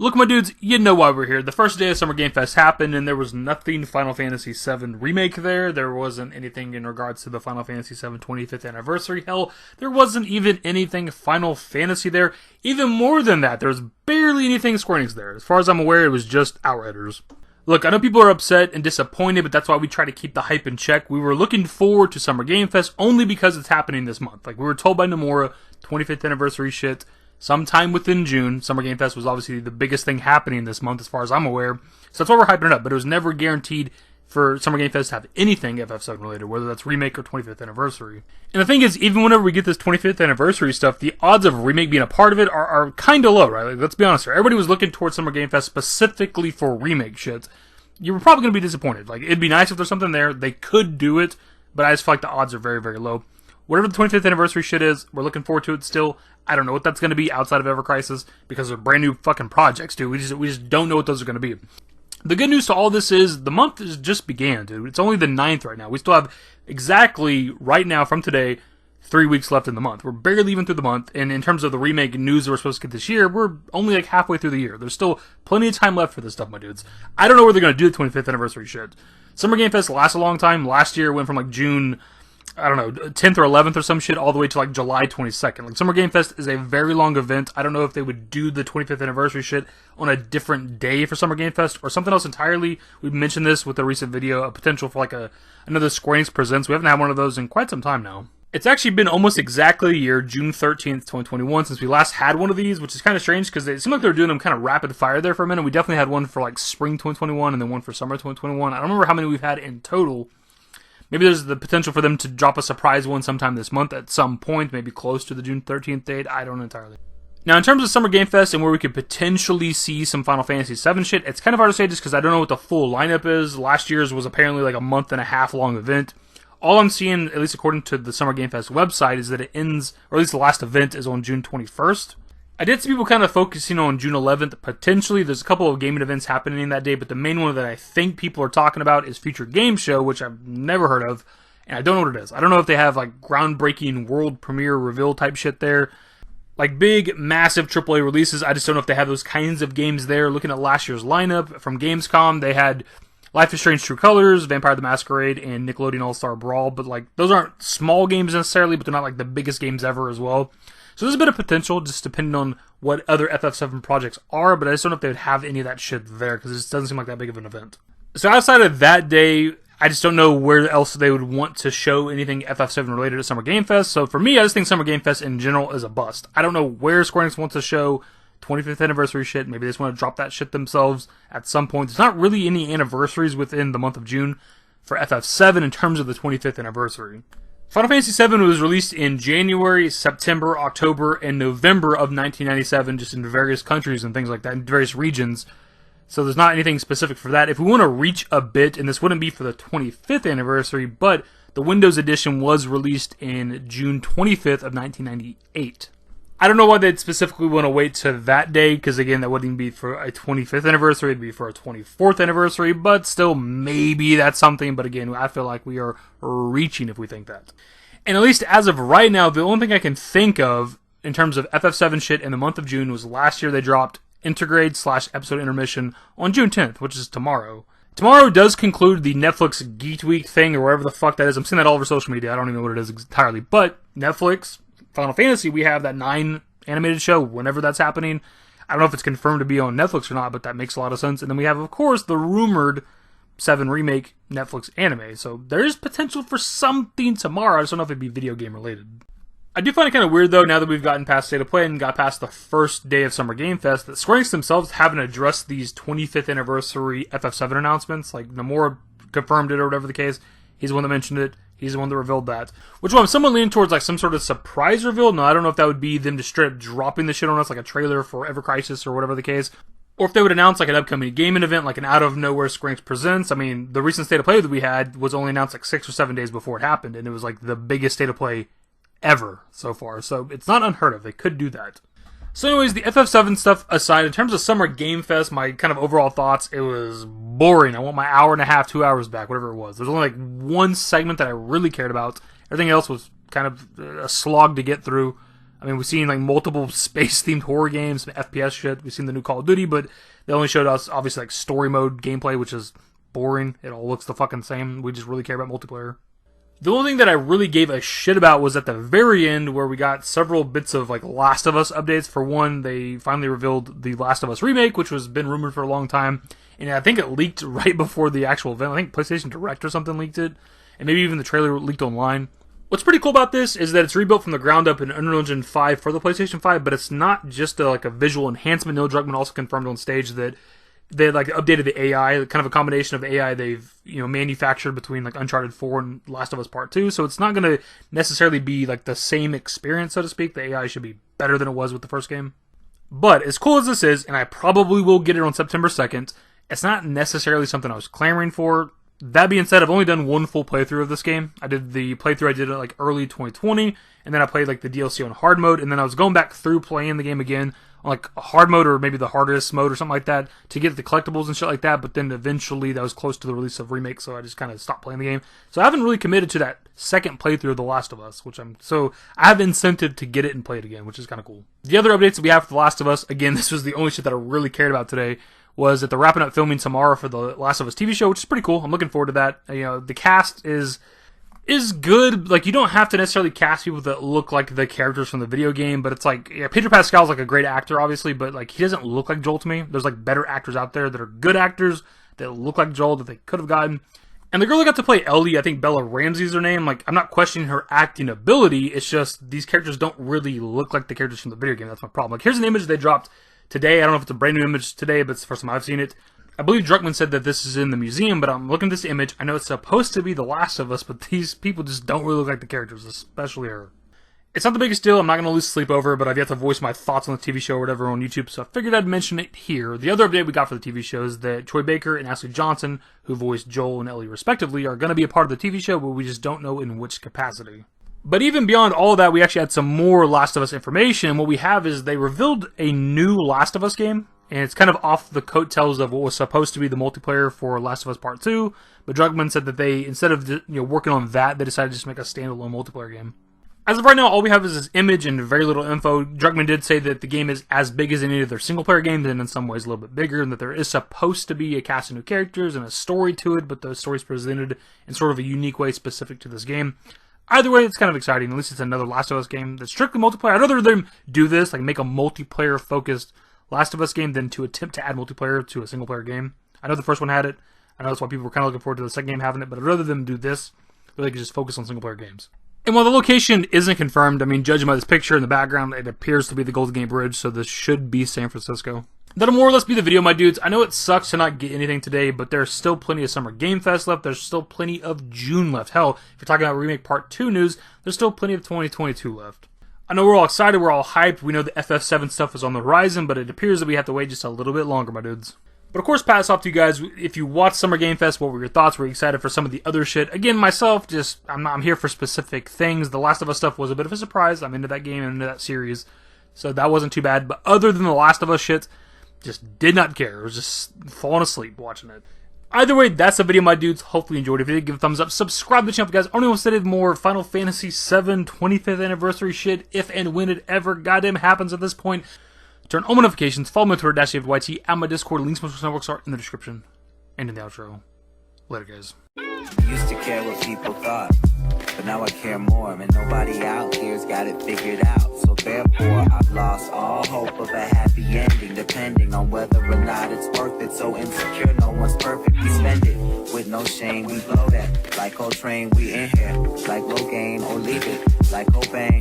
Look, my dudes, you know why we're here. The first day of Summer Game Fest happened, and there was nothing Final Fantasy VII Remake there. There wasn't anything in regards to the Final Fantasy VII 25th anniversary. Hell, there wasn't even anything Final Fantasy there. Even more than that, there was barely anything Square Enix there. As far as I'm aware, it was just Outriders. Look, I know people are upset and disappointed, but that's why we try to keep the hype in check. We were looking forward to Summer Game Fest only because it's happening this month. Like, we were told by Nomura, 25th anniversary shit, sometime within June. Summer Game Fest was obviously the biggest thing happening this month as far as I'm aware. So that's why we're hyping it up. But it was never guaranteed for Summer Game Fest to have anything FF7 related, whether that's Remake or 25th anniversary. And the thing is, even whenever we get this 25th anniversary stuff, the odds of Remake being a part of it are kind of low, right? Like, let's be honest here. Everybody was looking towards Summer Game Fest specifically for Remake shit. You were probably going to be disappointed. Like, it'd be nice if there's something there. They could do it, but I just feel like the odds are very, very low. Whatever the 25th anniversary shit is, we're looking forward to it still. I don't know what that's going to be outside of Ever Crisis because they're brand new fucking projects, dude. We just don't know what those are going to be. The good news to all this is the month has just began, dude. It's only the 9th right now. We still have exactly right now from today 3 weeks left in the month. We're barely even through the month, and in terms of the Remake news that we're supposed to get this year, we're only like halfway through the year. There's still plenty of time left for this stuff, my dudes. I don't know where they're going to do the 25th anniversary shit. Summer Game Fest lasts a long time. Last year it went from like June, I don't know, 10th or 11th or some shit, all the way to like July 22nd. Like, Summer Game Fest is a very long event. I don't know if they would do the 25th anniversary shit on a different day for Summer Game Fest or something else entirely. We mentioned this with a recent video, a potential for like another Square Enix Presents. We haven't had one of those in quite some time now. It's actually been almost exactly a year, June 13th, 2021, since we last had one of these, which is kind of strange because it seemed like they were doing them kind of rapid fire there for a minute. We definitely had one for like spring 2021 and then one for summer 2021. I don't remember how many we've had in total. Maybe there's the potential for them to drop a surprise one sometime this month at some point, maybe close to the June 13th date. I don't know entirely. Now, in terms of Summer Game Fest and where we could potentially see some Final Fantasy VII shit, it's kind of hard to say just because I don't know what the full lineup is. Last year's was apparently like a month and a half long event. All I'm seeing, at least according to the Summer Game Fest website, is that it ends, or at least the last event is on June 21st. I did see people kind of focusing on June 11th. Potentially, there's a couple of gaming events happening that day, but the main one that I think people are talking about is Future Game Show, which I've never heard of, and I don't know what it is. I don't know if they have like groundbreaking world premiere reveal type shit there. Like big, massive AAA releases. I just don't know if they have those kinds of games there. Looking at last year's lineup from Gamescom, they had Life is Strange True Colors, Vampire the Masquerade, and Nickelodeon All-Star Brawl, but like those aren't small games necessarily, but they're not like the biggest games ever as well. So there's a bit of potential just depending on what other FF7 projects are, but I just don't know if they would have any of that shit there because it just doesn't seem like that big of an event. So outside of that day, I just don't know where else they would want to show anything FF7 related to Summer Game Fest. So for me, I just think Summer Game Fest in general is a bust. I don't know where Square Enix wants to show 25th anniversary shit. Maybe they just want to drop that shit themselves at some point. There's not really any anniversaries within the month of June for FF7 in terms of the 25th anniversary. Final Fantasy VII was released in January, September, October, and November of 1997, just in various countries and things like that, in various regions. So there's not anything specific for that. If we want to reach a bit, and this wouldn't be for the 25th anniversary, but the Windows edition was released in June 25th of 1998. I don't know why they'd specifically want to wait to that day, because again, that wouldn't be for a 25th anniversary, it'd be for a 24th anniversary, but still, maybe that's something, but again, I feel like we are reaching if we think that. And at least as of right now, the only thing I can think of in terms of FF7 shit in the month of June was last year they dropped Intergrade/episode intermission on June 10th, which is tomorrow. Tomorrow does conclude the Netflix Geek Week thing, or wherever the fuck that is. I'm seeing that all over social media, I don't even know what it is entirely, but Netflix, Final Fantasy, we have that 9 animated show whenever that's happening. I don't know if it's confirmed to be on Netflix or not, but that makes a lot of sense. And then we have, of course, the rumored 7 Remake Netflix anime. So there is potential for something tomorrow. I just don't know if it'd be video game related. I do find it kind of weird, though, now that we've gotten past State of Play and got past the first day of Summer Game Fest, that Square Enix themselves haven't addressed these 25th anniversary FF7 announcements. Like, Nomura confirmed it or whatever the case. He's the one that mentioned it. He's the one that revealed that. Which one? I'm somewhat leaning towards like some sort of surprise reveal. No, I don't know if that would be them just straight up dropping the shit on us like a trailer for Ever Crisis or whatever the case. Or if they would announce like an upcoming gaming event, like an out of nowhere Square Enix Presents. I mean, the recent State of Play that we had was only announced like 6 or 7 days before it happened. And it was like the biggest State of Play ever so far. So it's not unheard of. They could do that. So anyways, the FF7 stuff aside, in terms of Summer Game Fest, my kind of overall thoughts, it was boring. I want my hour and a half, 2 hours back, whatever it was. There's only like one segment that I really cared about. Everything else was kind of a slog to get through. I mean, we've seen like multiple space-themed horror games, some FPS shit. We've seen the new Call of Duty, but they only showed us, obviously, like story mode gameplay, which is boring. It all looks the fucking same. We just really care about multiplayer. The only thing that I really gave a shit about was at the very end, where we got several bits of like Last of Us updates. For one, they finally revealed the Last of Us remake, which was been rumored for a long time, and I think it leaked right before the actual event. I think PlayStation Direct or something leaked it, and maybe even the trailer leaked online. What's pretty cool about this is that it's rebuilt from the ground up in Unreal Engine 5 for the PlayStation 5, but it's not just like a visual enhancement. Neil Druckmann also confirmed on stage that they like updated the AI, kind of a combination of AI they've manufactured between like Uncharted 4 and Last of Us Part 2. So it's not going to necessarily be like the same experience, so to speak. The AI should be better than it was with the first game. But as cool as this is, and I probably will get it on September 2nd, it's not necessarily something I was clamoring for. That being said, I've only done one full playthrough of this game. I did the playthrough I did it like early 2020, and then I played like the DLC on hard mode, and then I was going back through playing the game again on like a hard mode or maybe the hardest mode or something like that to get the collectibles and shit like that, but then eventually that was close to the release of Remake, so I just kind of stopped playing the game. So I haven't really committed to that second playthrough of The Last of Us, so I have incentive to get it and play it again, which is kind of cool. The other updates that we have for The Last of Us, again, this was the only shit that I really cared about today, was that they're wrapping up filming tomorrow for the Last of Us TV show, which is pretty cool. I'm looking forward to that. The cast is good. Like, you don't have to necessarily cast people that look like the characters from the video game, but it's like, Pedro Pascal's like a great actor, obviously, but like he doesn't look like Joel to me. There's like better actors out there that are good actors that look like Joel that they could have gotten. And the girl that got to play Ellie, I think Bella Ramsey's her name. Like, I'm not questioning her acting ability. It's just these characters don't really look like the characters from the video game. That's my problem. Like, here's an image they dropped today. I don't know if it's a brand new image today, but it's the first time I've seen it. I believe Druckmann said that this is in the museum, but I'm looking at this image. I know it's supposed to be The Last of Us, but these people just don't really look like the characters, especially her. It's not the biggest deal. I'm not going to lose sleep over it, but I've yet to voice my thoughts on the TV show or whatever on YouTube, so I figured I'd mention it here. The other update we got for the TV show is that Troy Baker and Ashley Johnson, who voiced Joel and Ellie respectively, are going to be a part of the TV show, but we just don't know in which capacity. But even beyond all of that, we actually had some more Last of Us information. What we have is they revealed a new Last of Us game, and it's kind of off the coattails of what was supposed to be the multiplayer for Last of Us Part 2, but Druckmann said that they, instead of working on that, they decided to just make a standalone multiplayer game. As of right now, all we have is this image and very little info. Druckmann did say that the game is as big as any of their single-player games, and in some ways a little bit bigger, and that there is supposed to be a cast of new characters and a story to it, but the story's presented in sort of a unique way specific to this game. Either way, it's kind of exciting. At least it's another Last of Us game that's strictly multiplayer. I'd rather them do this, like make a multiplayer-focused Last of Us game than to attempt to add multiplayer to a single-player game. I know the first one had it. I know that's why people were kind of looking forward to the second game having it, but I'd rather them do this, so they can just focus on single-player games. And while the location isn't confirmed, I mean, judging by this picture in the background, it appears to be the Golden Gate Bridge, so this should be San Francisco. That'll more or less be the video, my dudes. I know it sucks to not get anything today, but there's still plenty of Summer Game Fest left. There's still plenty of June left. Hell, if you're talking about Remake Part 2 news, there's still plenty of 2022 left. I know we're all excited, we're all hyped. We know the FF7 stuff is on the horizon, but it appears that we have to wait just a little bit longer, my dudes. But of course, pass off to you guys. If you watched Summer Game Fest, what were your thoughts? Were you excited for some of the other shit? Again, myself, I'm here for specific things. The Last of Us stuff was a bit of a surprise. I'm into that game and into that series, so that wasn't too bad. But other than the Last of Us shit, just did not care. I was just falling asleep watching it. Either way, that's the video, my dudes. Hopefully you enjoyed it. If you did, give a thumbs up. Subscribe to the channel, guys. Only want to more Final Fantasy VII 25th anniversary shit, if and when it ever goddamn happens at this point. Turn on notifications. Follow me on Twitter, @DaveYT, and my Discord. Links to most networks are in the description and in the outro. Later, guys. Used to care what people thought, but now I care more, and nobody out here's got it figured out. So therefore, I've lost all hope of a happy ending, depending on whether or not it's worth it. So insecure, no one's perfect. We spend it with no shame. We blow that like Coltrane. We in here like Rogaine or leave it like Cobain.